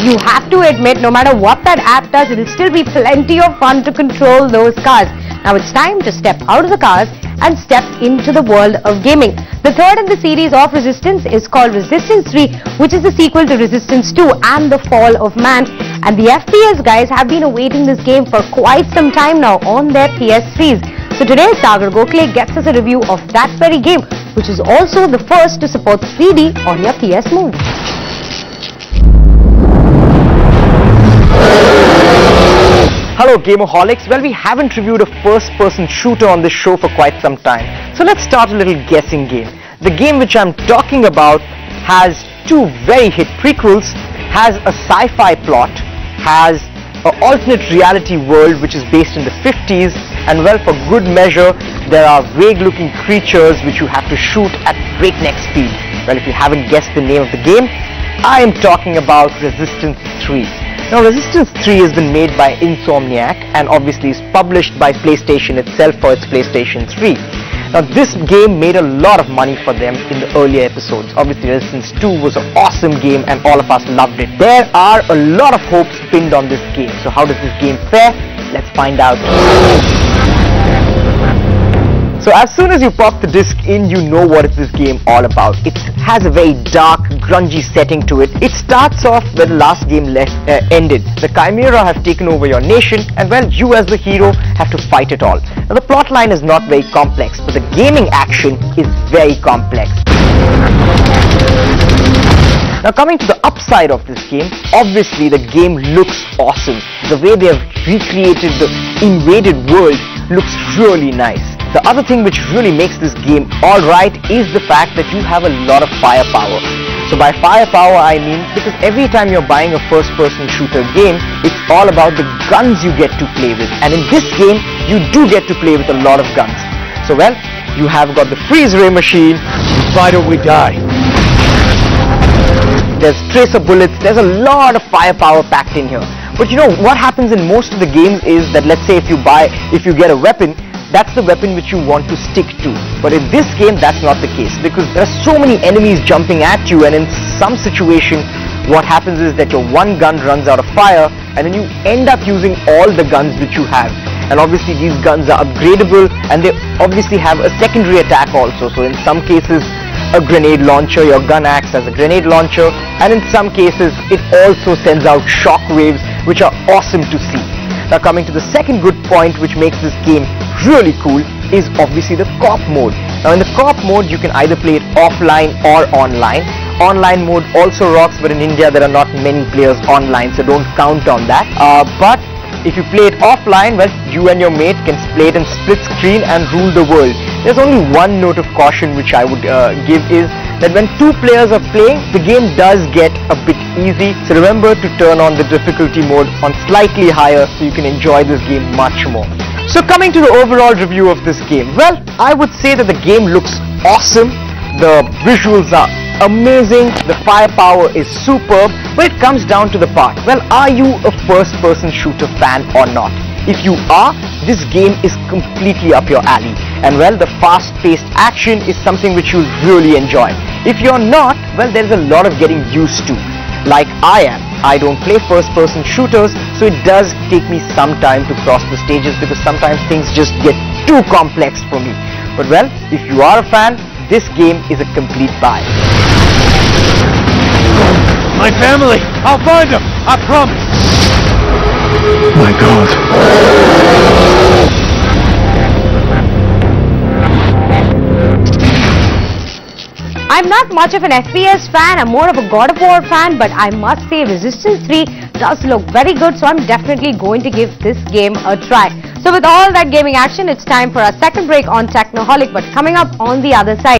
you have to admit, no matter what that app does, it will still be plenty of fun to control those cars. Now it's time to step out of the cars and step into the world of gaming. The third in the series of Resistance is called Resistance 3, which is the sequel to Resistance 2 and The Fall of Man. And the FPS guys have been awaiting this game for quite some time now on their PS3s. So today Sagar Gokhale gets us a review of that very game, which is also the first to support 3D on your PS Move. Hello Gamerholics. Well, we haven't reviewed a first-person shooter on this show for quite some time. So let's start a little guessing game. The game which I'm talking about has two very hit prequels, has a sci-fi plot, has an alternate reality world which is based in the 50s, and well, for good measure, there are vague-looking creatures which you have to shoot at breakneck speed. Well, if you haven't guessed the name of the game, I am talking about Resistance 3. Now, Resistance 3 has been made by Insomniac and obviously is published by PlayStation itself for its PlayStation 3. Now, this game made a lot of money for them in the earlier episodes. Obviously, Resistance 2 was an awesome game and all of us loved it. There are a lot of hopes pinned on this game. So how does this game fare? Let's find out. So as soon as you pop the disc in, you know what is this game all about. It has a very dark, grungy setting to it. It starts off where the last game ended. The Chimera have taken over your nation, and well, you as the hero have to fight it all. Now, the plot line is not very complex, but the gaming action is very complex. Now, coming to the upside of this game, obviously the game looks awesome. The way they have recreated the invaded world looks really nice. The other thing which really makes this game alright is the fact that you have a lot of firepower. So by firepower I mean, because every time you're buying a first-person shooter game, it's all about the guns you get to play with. And in this game, you do get to play with a lot of guns. So well, you have got the freeze ray machine. We fight or we die. There's tracer bullets. There's a lot of firepower packed in here. But you know what happens in most of the games is that, let's say if you get a weapon, that's the weapon which you want to stick to. But in this game, that's not the case, because there are so many enemies jumping at you, and in some situation, what happens is that your one gun runs out of fire, and then you end up using all the guns which you have. And obviously these guns are upgradable, and they obviously have a secondary attack also. So in some cases, a grenade launcher, your gun acts as a grenade launcher, and in some cases, it also sends out shock waves, which are awesome to see. Now, coming to the second good point which makes this game really cool is obviously the co-op mode. Now, in the co-op mode, you can either play it offline or online. Online mode also rocks, but in India there are not many players online, so don't count on that. But if you play it offline, well, you and your mate can play it in split screen and rule the world. There's only one note of caution which I would give is that when two players are playing, the game does get a bit easy. So remember to turn on the difficulty mode on slightly higher so you can enjoy this game much more. So coming to the overall review of this game, well, I would say that the game looks awesome. The visuals are amazing. The firepower is superb. But it comes down to the part. Well, are you a first-person shooter fan or not? If you are, this game is completely up your alley. And well, the fast-paced action is something which you'll really enjoy. If you're not, well, there's a lot of getting used to. Like I am. I don't play first-person shooters, so it does take me some time to cross the stages because sometimes things just get too complex for me. But well, if you are a fan, this game is a complete buy. My family! I'll find them! I promise! My God. I'm not much of an FPS fan, I'm more of a God of War fan, but I must say Resistance 3 does look very good, so I'm definitely going to give this game a try. So with all that gaming action, it's time for our second break on Technoholik, but coming up on the other side.